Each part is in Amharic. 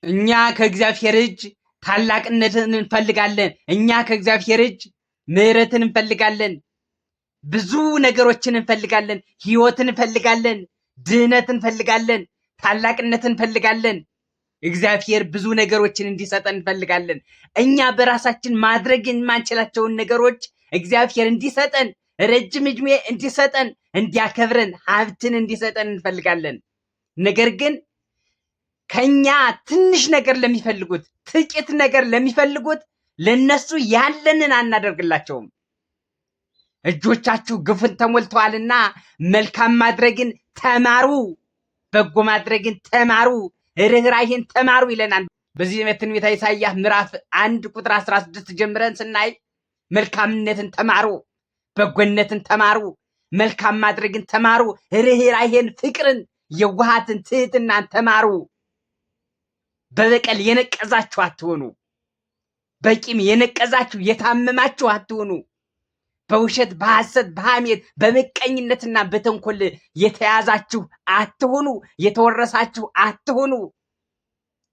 እኛ ከእግዚአብሔር እጅ ታላቅነትን እንፈልጋለን። እኛ ከእግዚአብሔር እጅ ምሕረትን እንፈልጋለን። ብዙ ነገሮችን እንፈልጋለን። ሕይወትን እንፈልጋለን። ድህነትን እንፈልጋለን። ታላቅነትን እንፈልጋለን። እግዚአብሔር ብዙ ነገሮችን እንዲሰጠን እንፈልጋለን። እኛ በራሳችን ማድረግ የማንችላቸውን ነገሮች እግዚአብሔር እንዲሰጠን፣ ረጅም ዕድሜ እንዲሰጠን፣ እንዲያከብረን፣ ሀብትን እንዲሰጠን እንፈልጋለን። ነገር ግን ከኛ ትንሽ ነገር ለሚፈልጉት፣ ጥቂት ነገር ለሚፈልጉት ለነሱ ያለንን አናደርግላቸውም። እጆቻችሁ ግፍን ተሞልተዋልና መልካም ማድረግን ተማሩ፣ በጎ ማድረግን ተማሩ፣ ርኅራኄን ተማሩ ይለናል። በዚህ ትንቢተ ኢሳይያስ ምዕራፍ 1 ቁጥር 16 ጀምረን ስናይ መልካምነትን ተማሩ፣ በጎነትን ተማሩ፣ መልካም ማድረግን ተማሩ፣ ርኅራኄን፣ ፍቅርን፣ የዋሃትን፣ ትህትናን ተማሩ። በበቀል የነቀዛችሁ አትሆኑ። በቂም የነቀዛችሁ የታመማችሁ አትሆኑ። በውሸት፣ በሐሰት፣ በሐሜት፣ በምቀኝነትና በተንኮል የተያዛችሁ አትሁኑ። የተወረሳችሁ አትሁኑ።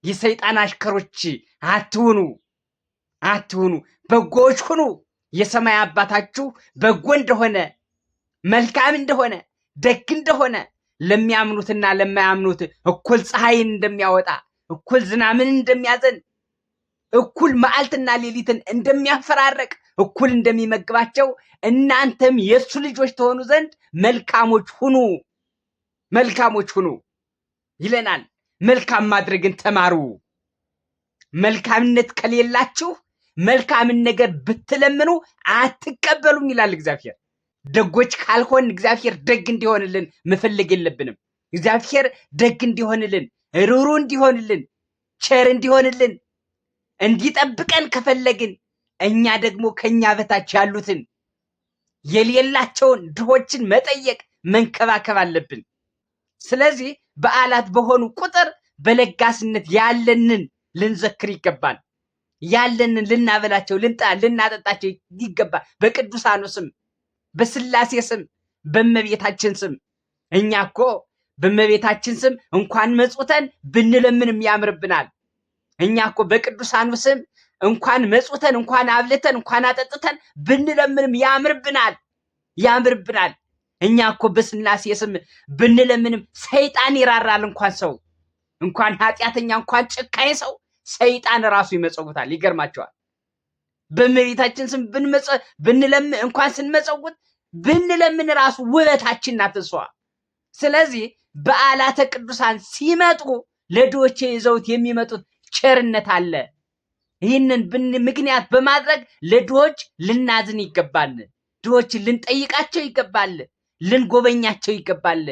የሰይጣን አሽከሮች አትሁኑ። በጎዎች ሁኑ። የሰማይ አባታችሁ በጎ እንደሆነ፣ መልካም እንደሆነ፣ ደግ እንደሆነ ለሚያምኑትና ለማያምኑት እኩል ፀሐይን እንደሚያወጣ፣ እኩል ዝናምን እንደሚያዘን፣ እኩል መዓልትና ሌሊትን እንደሚያፈራረቅ፣ እኩል እንደሚመግባቸው እናንተም የእሱ ልጆች ትሆኑ ዘንድ መልካሞች ሁኑ ይለናል። መልካም ማድረግን ተማሩ። መልካምነት ከሌላችሁ መልካምን ነገር ብትለምኑ አትቀበሉም ይላል እግዚአብሔር። ደጎች ካልሆን እግዚአብሔር ደግ እንዲሆንልን መፈለግ የለብንም። እግዚአብሔር ደግ እንዲሆንልን፣ ሩሩ እንዲሆንልን፣ ቸር እንዲሆንልን እንዲጠብቀን ከፈለግን እኛ ደግሞ ከኛ በታች ያሉትን የሌላቸውን ድሆችን መጠየቅ፣ መንከባከብ አለብን። ስለዚህ በዓላት በሆኑ ቁጥር በለጋስነት ያለንን ልንዘክር ይገባል። ያለንን ልናበላቸው፣ ልናጠጣቸው ይገባል። በቅዱሳኑ ስም፣ በስላሴ ስም፣ በእመቤታችን ስም። እኛ እኮ በእመቤታችን ስም እንኳን መጽውተን ብንለምንም ያምርብናል። እኛ እኮ በቅዱሳኑ ስም እንኳን መጽውተን፣ እንኳን አብልተን፣ እንኳን አጠጥተን ብንለምንም ያምርብናል። እኛ እኮ በስላሴ ስም ብንለምንም ሰይጣን ይራራል። እንኳን ኃጢአተኛ፣ እንኳን ጨካኝ ሰው ሰይጣን ራሱ ይመጸውታል። ይገርማቸዋል። በእመቤታችን ስም ብንለምን፣ እንኳን ስንመጸውት ብንለምን ራሱ ውበታችን ናት እሷ። ስለዚህ በዓላተ ቅዱሳን ሲመጡ ለድሆች ይዘውት የሚመጡት ቸርነት አለ። ይህንን ምክንያት በማድረግ ለድሆች ልናዝን ይገባል። ድሆችን ልንጠይቃቸው ይገባል። ልንጎበኛቸው ይገባል።